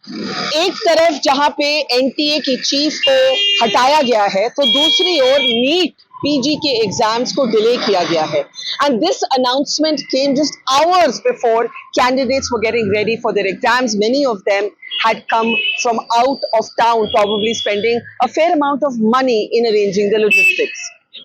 एक तरफ जहां पे एनटीए की चीफ को हटाया गया है तो दूसरी ओर नीट पीजी के एग्जाम्स को डिले किया गया है and this announcement came just hours before candidates were getting ready for their exams. Many of them had come from out of town, probably spending a fair amount of money in arranging the logistics.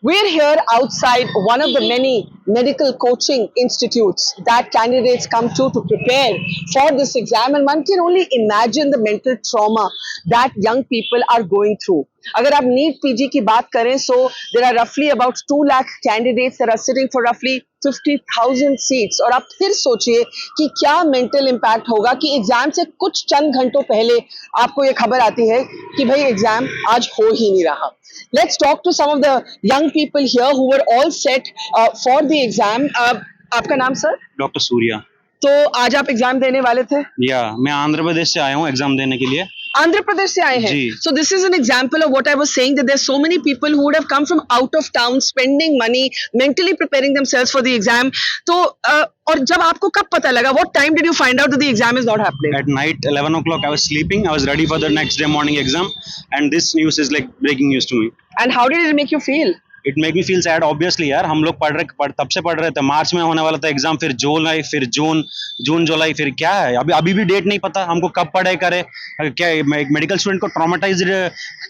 We're here outside one of the many medical coaching institutes that candidates come to prepare for this exam, and one can only imagine the mental trauma that young people are going through. अगर आप NEET PG की बात करें, so there are roughly about 2 lakh candidates that are sitting for roughly 50,000 seats. और आप फिर सोचिए कि क्या मेंटल इम्पैक्ट होगा कि एग्जाम से कुछ चंद घंटों पहले आपको ये खबर आती है कि भाई एग्जाम आज हो ही नहीं रहा। Let's talk to some of the young people here who were all set for the exam. आपका नाम सर? डॉक्टर सूर्या। तो आज आप एग्जाम देने वाले थे? मैं आंध्र प्रदेश से आया हूँ एग्जाम देने के लिए। आंध्र प्रदेश से आए हैं? So this is an example of what I was saying, that there's so many people who would have come from out of town, spending money, mentally preparing themselves for the exam. तो और जब आपको कब पता लगा? What time did you find out that the exam is not happening? At night 11 o'clock I was sleeping. I was ready for the next day morning exam, and this news is like breaking news to me. And how did it make you feel? It make me feel sad obviously यार। हम लोग तब से पढ़ रहे थे। मार्च में होने वाला था एग्जाम, फिर जुलाई, फिर जून जुलाई, फिर क्या है अभी भी डेट नहीं पता हमको कब पढ़ाई करे। क्या एक मेडिकल स्टूडेंट को ट्रॉमेटाइज्ड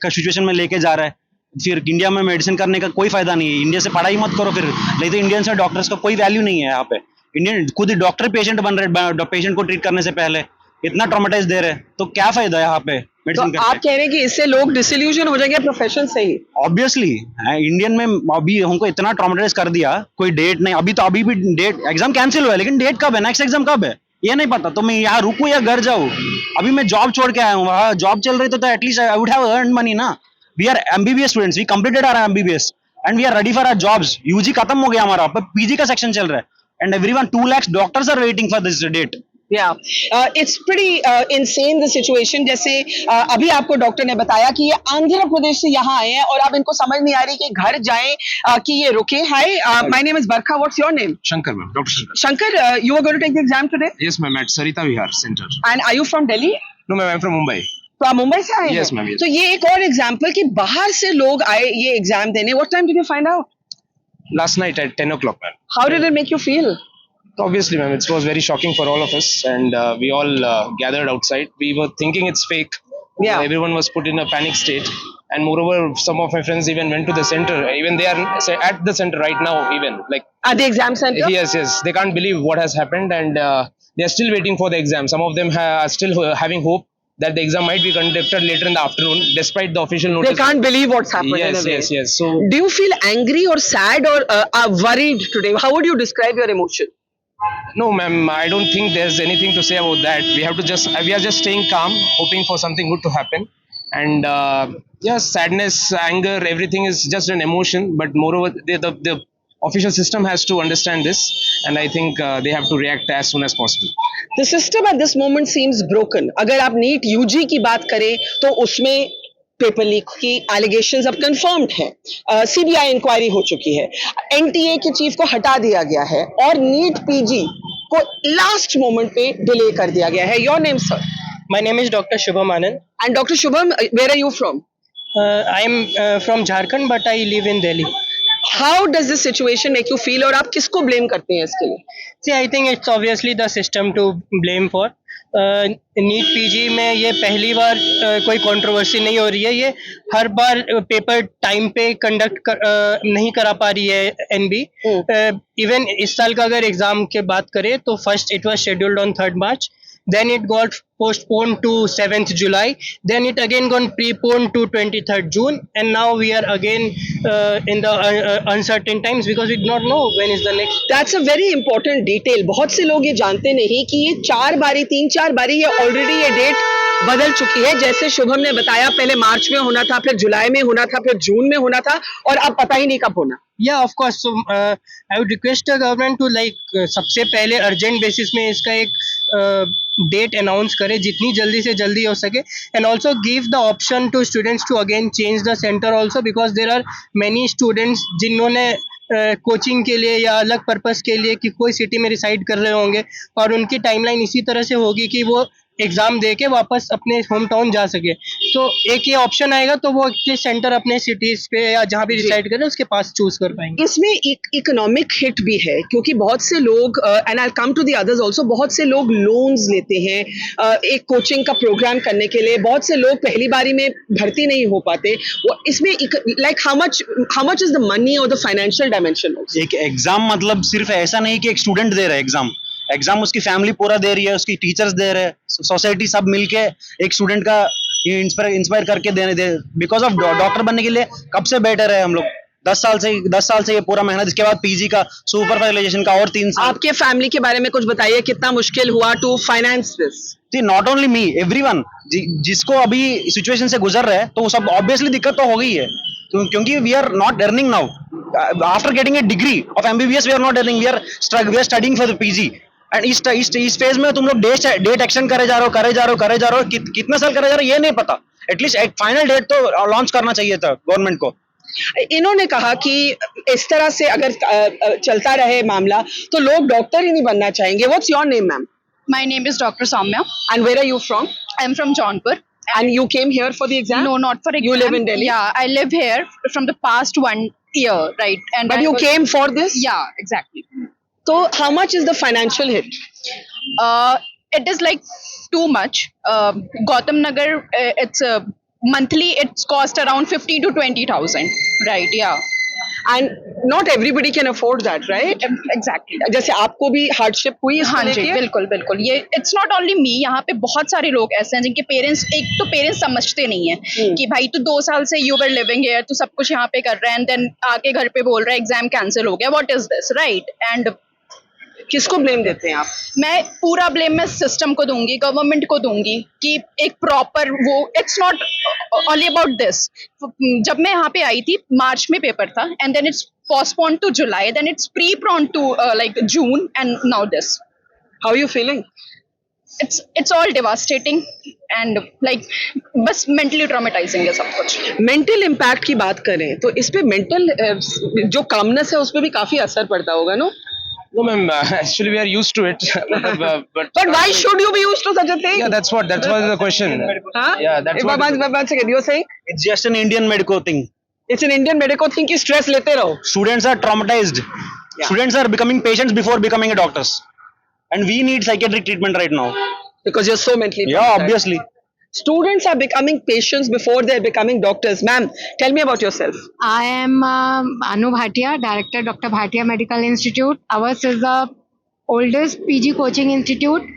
का सिचुएशन में लेके जा रहा है। फिर इंडिया में मेडिसिन करने का कोई फायदा नहीं है। इंडिया से पढ़ाई मत करो फिर, नहीं तो इंडियन से डॉक्टर्स का कोई वैल्यू नहीं है यहाँ पे। इंडियन खुद ही डॉक्टर पेशेंट बन रहे, पेशेंट को ट्रीट करने से पहले इतना ट्रॉमेटाइज दे रहे, तो क्या फायदा है यहाँ पे मेडिसिन तो आप कह रहे हैं कि इससे लोग डिसइल्यूजन हो जाएंगे प्रोफेशन से ही? ऑब्वियसली इंडियन में अभी हमको इतना ट्रॉमेटाइज कर दिया, कोई डेट नहीं। अभी भी डेट, एग्जाम कैंसिल हुआ है लेकिन डेट कब है, नेक्स्ट एग्जाम कब है ये नहीं पता। तो मैं यहाँ रुकूं या घर जाऊँ? अभी मैं जॉब छोड़ के आया हूँ, वहाँ जॉब चल रही तो at least I would have earned money ना। We are MBBS students, we completed our MBBS and we are ready for our jobs. UG खत्म हो गया हमारा, पर पीजी का सेक्शन चल रहा है and everyone 2 lakhs doctors are waiting for this date. Yeah, it's pretty insane the situation. जैसे अभी आपको डॉक्टर ने बताया कि ये आंध्र प्रदेश से यहाँ आए हैं और अब इनको समझ नहीं आ रही कि घर जाएं कि ये रुके। Hi, my name is Barkha. What's your name? Shankar, ma'am. Dr. Shankar. Shankar, you are going to take the exam today? Yes, ma'am. At Sarita Vihar Center. And are you from Delhi? No, ma'am. I'm from Mumbai. तो आप मुंबई से आए हैं? Yes, ma'am. Yes. तो ये एक और example कि बाहर से लोग आए ये एग्जाम देने। What time did you find out? Last night at 10 o'clock, ma'am. How did it make you feel? Obviously, ma'am, it was very shocking for all of us, and we all gathered outside. We were thinking it's fake. Yeah. Everyone was put in a panic state, and moreover, some of my friends even went to the center. Even they are at the center right now. Even like At the exam center? yes, they can't believe what has happened, and they are still waiting for the exam. Some of them are still having hope that the exam might be conducted later in the afternoon, despite the official notice. They can't believe what's happened. Yes, yes. So, do you feel angry or sad or worried today? How would you describe your emotion? no, ma'am, I don't think there's anything to say about that. We are just staying calm, hoping for something good to happen. And yes, sadness, anger, everything is just an emotion. But moreover, the official system has to understand this, and I think they have to react as soon as possible. The system at this moment seems broken. अगर आप NEET UG की बात करें तो उसमें paper leak की allegations अब confirmed हैं। सीबीआई इंक्वायरी हो चुकी है, एनटीए के चीफ को हटा दिया गया है और नीट पीजी को लास्ट मोमेंट पे डिले कर दिया गया है। Your name sir? My name is Dr. Shubham Anand. And doctor Shubham, where are you from? I am from Jharkhand, but I live in Delhi. How does this situation make you feel और आप किसको blame करते हैं इसके लिए? See, I think it's obviously the system to blame for. NEET PG में ये पहली बार कोई कंट्रोवर्सी नहीं हो रही है। ये हर बार पेपर टाइम पे कंडक्ट नहीं करा पा रही है एनबी। इवन इस साल का अगर एग्जाम के बात करें तो first it was scheduled on 3rd March, then it got postponed to 7th July, then it again got preponed to 23rd June, and now we are again in the uncertain times because we do not know when is the next. That's a very important detail. बहुत से लोग ये जानते नहीं कि ये 3-4 बारी ये ऑलरेडी ये डेट बदल चुकी है। जैसे शुभम ने बताया, पहले मार्च में होना था, फिर जुलाई में होना था, फिर जून में होना था और अब पता ही नहीं कब होना। Yeah, of course. So I would request the government to सबसे पहले अर्जेंट बेसिस में इसका एक डेट अनाउंस करे जितनी जल्दी से जल्दी हो सके, and also give the option to students to again change the centre also, because there are many students जिन्होंने कोचिंग के लिए या अलग पर्पस के लिए कि कोई सिटी में रिसाइड कर रहे होंगे और उनकी टाइमलाइन इसी तरह से होगी कि वो एग्जाम दे के वापस अपने होम टाउन जा सके। तो एक ये ऑप्शन आएगा तो वो सेंटर अपने सिटीज पे या जहाँ भी डिसाइड करें उसके पास चूज कर पाएंगे। इसमें एक इकोनॉमिक हिट भी है क्योंकि बहुत से लोग and I come to the others also, बहुत से लोग लोन्स लेते हैं एक कोचिंग का प्रोग्राम करने के लिए। बहुत से लोग पहली बारी में भर्ती नहीं हो पाते। वो इसमें like how much is the money और द फाइनेंशियल डायमेंशन? एक एग्जाम मतलब सिर्फ ऐसा नहीं कि एक स्टूडेंट दे रहा है एग्जाम उसकी फैमिली पूरा दे रही है, उसकी टीचर्स दे रहे हैं, सोसाइटी सब मिलके एक स्टूडेंट का इंस्पायर करके देने दे। बिकॉज ऑफ डॉक्टर बनने के लिए कब से बेटर है हम लोग 10 साल से ये पूरा मेहनत, इसके बाद पीजी का सुपरस्पेशलाइजेशन का और 3 साल। आपके फैमिली के बारे में कुछ बताइए, कितना मुश्किल हुआ to finance this? Not only me, everyone जिसको अभी सिचुएशन से गुजर रहे हैं तो सब ऑब्वियसली दिक्कत तो हो गई है। क्योंकि we are not earning now after getting a degree of MBBS, we are not earning, we are studying for the PG. And इस फेज में तुम लोग डेट एक्शन करे जा रहे हो कितने साल करे जा रहे हो ये नहीं पता। एटलीस्ट एक फाइनल डेट तो लॉन्च करना चाहिए था गवर्नमेंट को। इन्होंने कहा कि इस तरह से अगर चलता रहे मामला तो लोग डॉक्टर ही नहीं बनना चाहेंगे। What's your name ma'am? My name is Dr. Soumya. And where are you from? I'm from Jaunpur. And you came here for the exam? No, not for exam. You live in Delhi? Yeah, I live here from the past 1 year, right? And But I you was- came for this? Yeah, exactly. So how much is the financial hit? It is like too much. Gautam Nagar, it's monthly. It's cost around 15 to 20,000, right? Yeah, And not everybody can afford that, right? exactly. जैसे आपको भी hardship हुई इसको हाँ जी, लेके? बिल्कुल बिल्कुल। ये इट्स नॉट ओनली मी, यहाँ पे बहुत सारे लोग ऐसे हैं जिनके पेरेंट्स, एक तो पेरेंट्स समझते नहीं है कि भाई तू 2 साल से यू वर लिविंग हियर, तू सब कुछ यहाँ पे कर रहा है, एंड देन आके घर पे बोल रहा है एग्जाम कैंसिल हो गया, what is this, right? And किसको ब्लेम देते हैं आप? मैं पूरा ब्लेम मैं सिस्टम को दूंगी, गवर्नमेंट को दूंगी कि एक प्रॉपर वो, it's not only about this. जब मैं यहाँ पे आई थी मार्च में पेपर था, and then it's postpone to July, then it's prepone to like June, and now this. How you feeling? it's all devastating and like बस mentally traumatizing है सब कुछ। मेंटल इम्पैक्ट की बात करें तो इस पे मेंटल जो कामनेस है उस पे भी काफी असर पड़ता होगा, no? No, ma'am. Actually, we are used to it. But why should you be used to such a thing? Yeah, that's what the question. Huh? Yeah, that's what. One second, you're saying It's just an Indian medico thing. it's an Indian medical thing कि stress लेते रहो। Students are traumatized. Yeah. Students are becoming patients before becoming a doctors, and we need psychiatric treatment right now. Because you're so mentally Yeah, traumatized. obviously. Students are becoming patients before they're becoming doctors. Ma'am, tell me about yourself. I am Anu Bhatia, Director, Dr. Bhatia Medical Institute. Ours is the oldest PG coaching institute.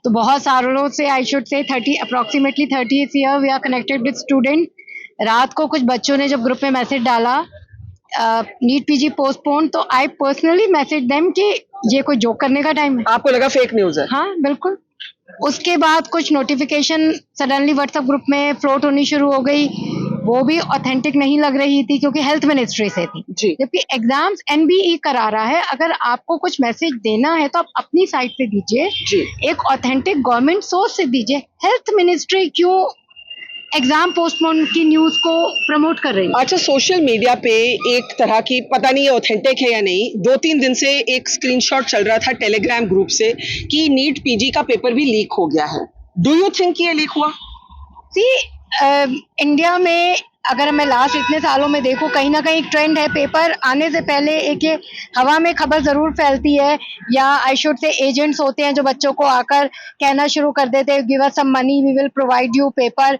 तो बहुत सालों से I should say approximately 30th year we are connected with student. रात को कुछ बच्चों ने जब ग्रुप में मैसेज डाला नीट पीजी पोस्टपोन, तो आई पर्सनली मैसेज देम कि ये कोई जोक करने का टाइम है। आपको लगा फेक न्यूज है? हाँ बिल्कुल। उसके बाद कुछ नोटिफिकेशन सडनली व्हाट्सएप ग्रुप में फ्लोट होनी शुरू हो गई, वो भी ऑथेंटिक नहीं लग रही थी क्योंकि हेल्थ मिनिस्ट्री से थी। जी। जबकि एग्जाम्स एनबीई करा रहा है, अगर आपको कुछ मैसेज देना है तो आप अपनी साइट से दीजिए, जी। एक ऑथेंटिक गवर्नमेंट सोर्स से दीजिए। हेल्थ मिनिस्ट्री क्यों एग्जाम पोस्टपोन की न्यूज को प्रमोट कर रही है? अच्छा, सोशल मीडिया पे एक तरह की, पता नहीं ये ऑथेंटिक है या नहीं, 2-3 दिन से एक स्क्रीनशॉट चल रहा था टेलीग्राम ग्रुप से कि नीट पीजी का पेपर भी लीक हो गया है। डू यू थिंक ये लीक हुआ? सी इंडिया में अगर मैं लास्ट इतने सालों में देखूं, कहीं ना कहीं एक ट्रेंड है, पेपर आने से पहले एक ये हवा में खबर जरूर फैलती है, या आई शुड से एजेंट्स होते हैं जो बच्चों को आकर कहना शुरू कर देते हैं give us some money we will provide you paper.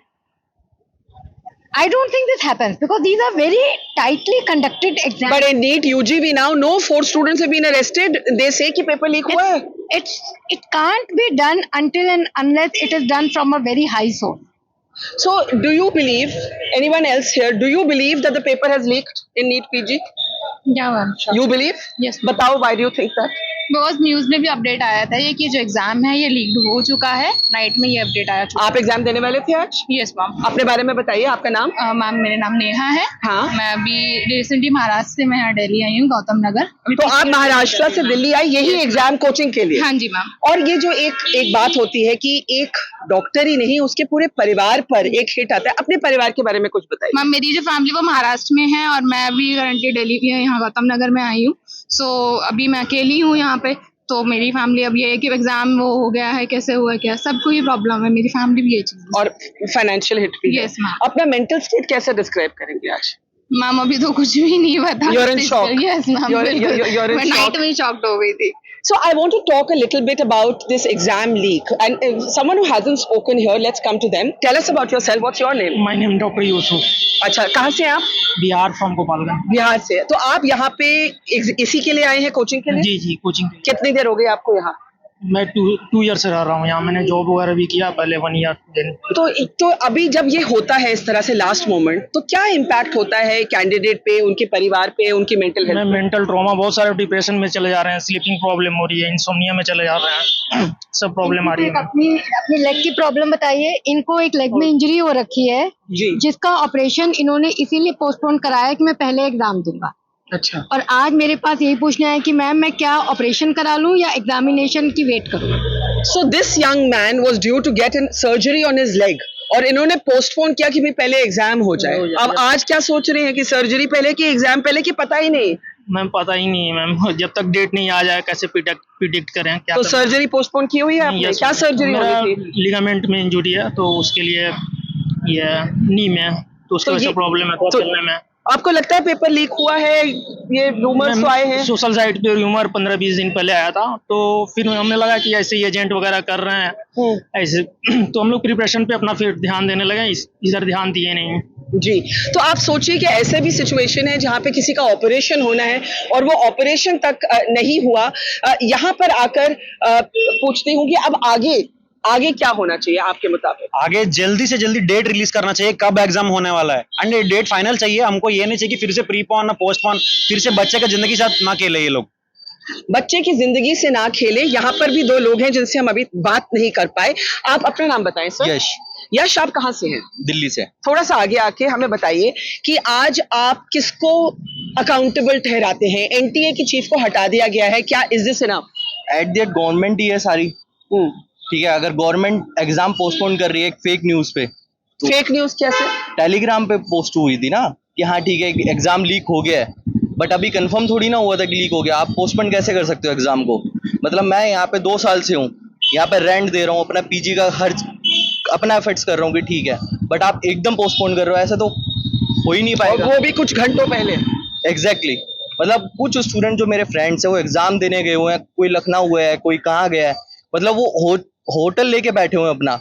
I don't think this happens because these are very tightly conducted exams. But in NEET UG we now know 4 students have been arrested. They say कि paper leak हुआ है। It can't be done until and unless it is done from a very high source. So do you believe, anyone else here, do you believe that the paper has leaked in NEET PG? Yeah, ma'am. You believe? Yes. बताओ, why do you think that? Because news में भी update आया था ये कि जो exam है ये लीक्ड हो चुका है, नाइट में ये अपडेट आया चुका आप एग्जाम देने वाले थे आज? है। Yes ma'am. अपने बारे में बताइए, आपका नाम? मैम मेरा नाम नेहा है। हाँ। मैं अभी रिसेंटली महाराष्ट्र से मैं यहाँ दिल्ली आई हूँ, गौतम नगर। तो आप महाराष्ट्र से दिल्ली आई यही एग्जाम कोचिंग के लिए? हाँ जी मैम। और ये जो एक बात होती है कि एक डॉक्टर ही नहीं, उसके पूरे परिवार पर एक हिट आता है, अपने परिवार के बारे में कुछ बताइए। मैम मेरी जो फैमिली वो महाराष्ट्र में है और मैं अभी करंटली दिल्ली यहाँ गौतम नगर में आई हूँ। सो अभी मैं अकेली हूँ यहाँ पे, तो मेरी फैमिली अब ये है कि एग्जाम वो हो गया है, कैसे हुआ क्या, सबको ही प्रॉब्लम है, मेरी फैमिली भी ये चीज। और फाइनेंशियल हिट भी है। Yes, ma'am. अपना मेंटल स्टेट कैसे डिस्क्राइब करेंगे आज? मैम अभी तो कुछ भी नहीं बता। You're in shock. Yes ma'am, You're in मैं shock. नाइट में शॉक्ड हो गई थी। So I want to talk a little bit about this exam leak, and someone who hasn't spoken here, let's come to them. Tell us about yourself. What's your name? My name Dr. Yusuf. अच्छा, कहाँ से हैं आप? Bihar from Gopalganj. Bihar से। तो आप यहाँ पे इसी के लिए आए हैं, कोचिंग के लिए? जी जी, कोचिंग के लिए। कितनी देर हो गई आपको यहाँ? मैं 2 ईयर से रह रहा हूँ यहाँ। मैंने जॉब वगैरह भी किया पहले 1 ईयर दिन। तो अभी जब ये होता है इस तरह से लास्ट मोमेंट, तो क्या इम्पैक्ट होता है कैंडिडेट पे, उनके परिवार पे, उनकी मेंटल मैं हेल्थ? मेंटल ट्रॉमा, बहुत सारे डिप्रेशन में चले जा रहे हैं, स्लीपिंग प्रॉब्लम हो रही है, इंसोम्निया में चले जा रहे हैं, सब प्रॉब्लम आ रही है। अपनी लेग की प्रॉब्लम बताइए। इनको एक लेग में इंजरी हो रखी है, जी। जिसका ऑपरेशन इन्होंने इसीलिए पोस्टपोन कराया कि मैं पहले एग्जाम दूंगा। अच्छा। और आज मेरे पास यही पूछना है कि मैम मैं क्या ऑपरेशन करा लूं या एग्जामिनेशन की वेट करूं? So this young man was due to get a surgery on his leg, और इन्होंने पोस्टपोन किया कि भाई पहले एग्जाम हो जाए। अब आज क्या सोच रहे हैं कि सर्जरी पहले कि एग्जाम पहले, कि पता ही नहीं? मैम पता ही नहीं है मैम, जब तक डेट नहीं आ जाए कैसे प्रिडिक्ट करें क्या। तो सर्जरी पोस्टपोन की हुई है आपने? Yes, क्या सर्जरी होनी थी? लिगामेंट में इंजुरी है, तो उसके लिए ये नी में, तो उसकी तो वजह से ये- प्रॉब्लम है थोड़ा तो- चलने में। आपको लगता है पेपर लीक हुआ है? ये रूमर्स तो आए हैं। सोशल साइट पे र्यूमर 15-20 दिन पहले आया था, तो फिर हमें लगा कि ऐसे ही एजेंट वगैरह कर रहे हैं ऐसे, तो हम लोग प्रिपरेशन पे अपना फिर ध्यान देने लगे, इधर ध्यान दिए नहीं। जी। तो आप सोचिए कि ऐसे भी सिचुएशन है जहाँ पे किसी का ऑपरेशन होना है और वो ऑपरेशन तक नहीं हुआ। यहाँ पर आकर पूछती हूँ कि अब आगे क्या होना चाहिए आपके मुताबिक? आगे जल्दी से जल्दी डेट रिलीज करना चाहिए, कब एग्जाम होने वाला है, एंड डेट फाइनल चाहिए हमको। ये नहीं चाहिए कि फिर से प्रीपोन ना पोस्टपोन, फिर से बच्चे का जिंदगी साथ ना खेले ये लोग। बच्चे की जिंदगी से ना खेले। यहाँ पर भी 2 लोग हैं जिनसे हम अभी बात नहीं कर पाए। आप अपना नाम बताएं सर। यश, यश, आप कहाँ से हैं? दिल्ली से। थोड़ा सा आगे आके हमें बताइए कि आज आप किसको अकाउंटेबल ठहराते हैं? एनटीए की चीफ को हटा दिया गया है, क्या is this enough? At the government ही है सारी। ठीक है, अगर गवर्नमेंट एग्जाम पोस्टपोन कर रही है एक फेक न्यूज पे, फेक न्यूज कैसे? टेलीग्राम पे पोस्ट हुई थी ना कि हाँ ठीक है एग्जाम लीक हो गया है, बट अभी कंफर्म थोड़ी ना हुआ था कि लीक हो गया। आप पोस्टपोन कैसे कर सकते हो एग्जाम को? मतलब मैं यहाँ पे 2 साल से हूँ, यहाँ पे रेंट दे रहा हूँ, अपना पीजी का खर्च अपना एफर्ट्स कर रहा हूँ कि ठीक है, बट आप एकदम पोस्टपोन कर रहे हो, ऐसा तो हो ही नहीं और पाएगा। वो भी कुछ घंटों पहले। एग्जैक्टली मतलब कुछ स्टूडेंट जो मेरे फ्रेंड्स हैं वो एग्जाम देने गए हुए हैं, कोई लखनऊ है, कोई कहाँ गया है, मतलब वो होटल लेके बैठे हुए हैं अपना,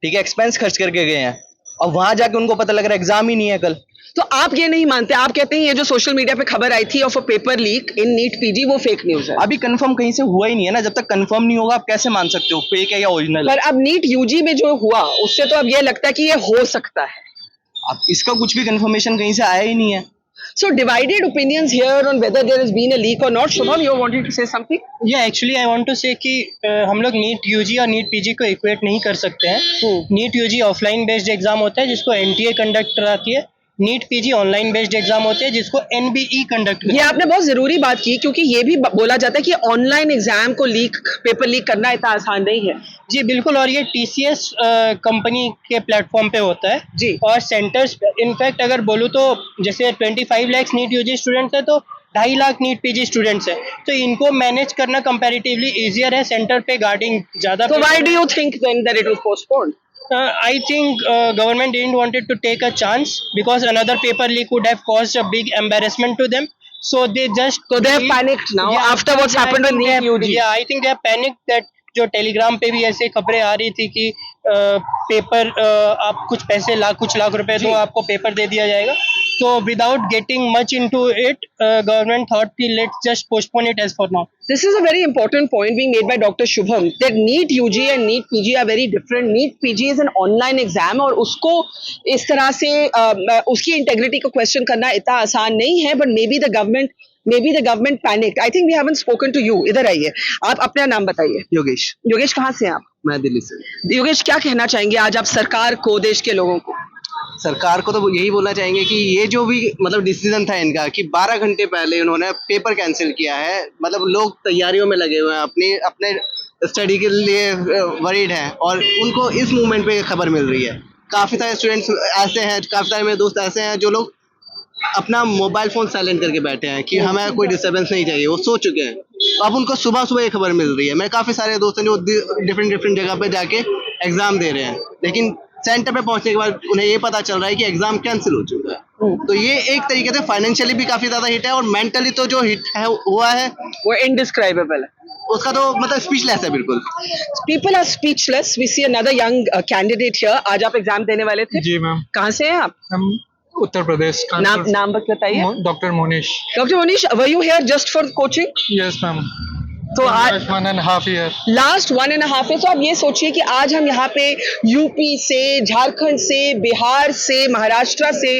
ठीक है, एक्सपेंस खर्च करके गए हैं, और वहां जाके उनको पता लग रहा है एग्जाम ही नहीं है कल। तो आप ये नहीं मानते? आप कहते हैं ये जो सोशल मीडिया पे खबर आई थी of a paper leak in NEET PG वो फेक न्यूज है? अभी कंफर्म कहीं से हुआ ही नहीं है ना, जब तक कंफर्म नहीं होगा आप कैसे मान सकते हो फेक है या ओरिजिनल है? पर अब नीट यूजी में जो हुआ उससे तो अब ये लगता है कि ये हो सकता है। अब इसका कुछ भी कंफर्मेशन कहीं से आया ही नहीं है। So divided opinions here on whether there has been a leak or not. Shubham, you wanted to say something? या actually I want to say कि हम लोग नीट यूजी और नीट पीजी को इक्वेट नहीं कर सकते हैं। NEET UG offline based exam होता है जिसको एनटीए कंडक्ट कराती है, NEET PG online based exam होते हैं जिसको एनबीई कंडक्ट। ये आपने बहुत जरूरी बात की, क्योंकि ये भी बोला जाता है कि ऑनलाइन एग्जाम को पेपर लीक करना इतना आसान नहीं है। जी बिल्कुल, और ये टीसीएस कंपनी के प्लेटफॉर्म पे होता है जी। और सेंटर्स इनफैक्ट अगर बोलूँ तो जैसे 25 लाख नीट यूजी स्टूडेंट्स है तो 2.5 लाख नीट पीजी स्टूडेंट्स है, तो इनको मैनेज करना कंपैरेटिवली इजियर है, सेंटर पे गार्डिंग ज्यादा। So why do you think then that it was postponed? I think government didn't wanted to take a chance because another paper leak would have caused a big embarrassment to them. So they just they have panicked now after what's happened with NEET UG. Yeah, I think they have panicked that जो Telegram पे भी ऐसे खबरें आ रही थी कि paper आप कुछ लाख रुपए तो आपको पेपर दे दिया जाएगा, तो without getting much into it government thought कि let's just postpone it as for now. This is a very important point being made by Dr. Shubham that NEET UG and NEET PG are very different. NEET PG is an online exam और उसको इस तरह से उसकी integrity को question करना इतना आसान नहीं है, but maybe the government panicked. I think we haven't spoken to you. इधर आइए, आप अपना नाम बताइए। योगेश। योगेश, कहाँ से हैं आप? मैं दिल्ली से। योगेश, क्या कहना चाहेंगे आज आप सरकार को, देश के लोगों को? सरकार को तो यही बोलना चाहेंगे कि ये जो भी मतलब डिसीजन था इनका कि 12 घंटे पहले उन्होंने पेपर कैंसिल किया है, मतलब लोग तैयारियों में लगे हुए हैं, अपने स्टडी के लिए वरीड हैं और उनको इस मूवमेंट पे खबर मिल रही है। काफ़ी सारे स्टूडेंट्स ऐसे हैं, काफ़ी सारे मेरे दोस्त ऐसे हैं जो लोग अपना मोबाइल फ़ोन साइलेंट करके बैठे हैं कि हमें कोई डिस्टर्बेंस नहीं चाहिए, वो सो चुके हैं। अब उनको सुबह सुबह ये खबर मिल रही है। मेरे काफ़ी सारे दोस्त हैं जो डिफरेंट जगह पे जाके एग्ज़ाम दे रहे हैं, लेकिन सेंटर पे पहुंचने के बाद उन्हें ये पता चल रहा है कि एग्ज़ाम कैंसिल हो चुका है। तो ये एक तरीके से फाइनेंशियली भी काफ़ी ज़्यादा हिट है, और मेंटली तो जो हिट है हुआ है वो इनडिस्क्राइबेबल है, उसका तो मतलब स्पीचलेस है बिल्कुल। People are speechless. We see another young candidate here. आज आप एग्जाम देने वाले थे? जी मैम, कहाँ से हैं आप? हम उत्तर प्रदेश नाम बताइए। Doctor Monish. Doctor Manish, were you here just for coaching? Yes ma'am, तो आज 1.5 year। Last 1.5 year. तो आप ये सोचिए कि आज हम यहाँ पे यूपी से, झारखंड से, बिहार से, महाराष्ट्र से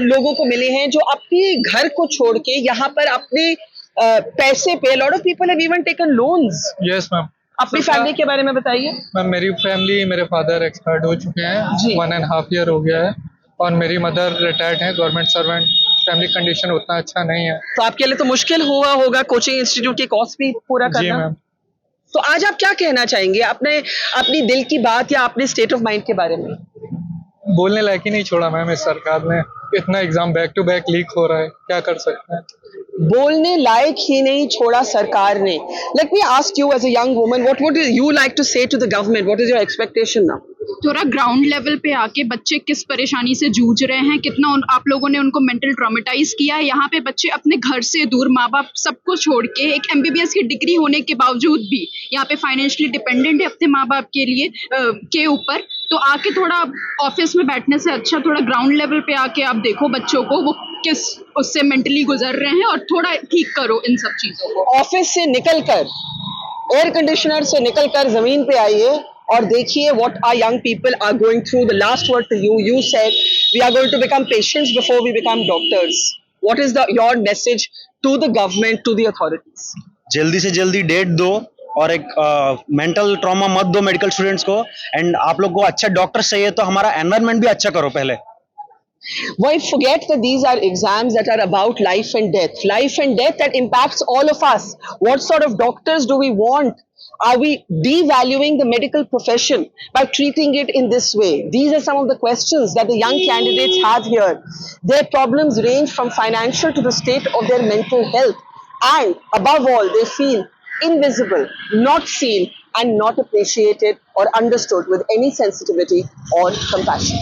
लोगों को मिले हैं जो अपने घर को छोड़ के यहाँ पर अपने पैसे पे, lot of people have even taken loans. Yes ma'am. अपनी फैमिली के बारे में बताइए। मैम मेरी फैमिली, मेरे फादर एक्सपायर्ड हो चुके हैं, 1.5 year हो गया है, और मेरी मदर रिटायर्ड है, गवर्नमेंट सर्वेंट। फैमिली कंडीशन उतना अच्छा नहीं है। तो आपके लिए तो मुश्किल हुआ होगा कोचिंग इंस्टीट्यूट की कॉस्ट भी पूरा करना। जी मैम। तो आज आप क्या कहना चाहेंगे अपनी दिल की बात या अपने स्टेट ऑफ माइंड के बारे में? बोलने लायक ही नहीं छोड़ा मैम इस सरकार ने। इतना exam back to back leak हो रहा है, क्या कर सकते हैं। बोलने लायक ही नहीं छोड़ा सरकार ने। Let me ask you as a young woman, what would you like to say to the government? What is your expectation now? थोड़ा ग्राउंड लेवल पे आके बच्चे किस परेशानी से जूझ रहे हैं, कितना आप लोगों ने उनको मेंटल ट्रॉमेटाइज किया है। यहाँ पे बच्चे अपने घर से दूर, माँ बाप सबको छोड़ के, एक MBBS की डिग्री होने के बावजूद भी यहाँ पे फाइनेंशियली डिपेंडेंट है अपने माँ बाप के लिए के ऊपर। तो आके थोड़ा ऑफिस में बैठने से अच्छा थोड़ा ग्राउंड लेवल पे आके आप देखो बच्चों को वो किस उससे मेंटली गुजर रहे हैं, और थोड़ा ठीक करो इन सब चीजों को। ऑफिस से निकलकर, एयर कंडीशनर से निकलकर जमीन पे आइए और देखिए what our young people are going through. The last word to you, you said we are going to become patients before we become doctors. What is your message to the government, to the authorities? जल्दी से जल्दी date दो, और एक mental trauma मत दो medical students को। And आप लोग को अच्छा डॉक्टर चाहिए तो हमारा एनवायरनमेंट भी अच्छा करो पहले। Why forget that these are exams that are about life and death that impacts all of us. What sort of doctors do we want? Are we devaluing the medical profession by treating it in this way? These are some of the questions that the young candidates have here. Their problems range from financial to the state of their mental health. And above all, they feel invisible, not seen, and not appreciated or understood with any sensitivity or compassion.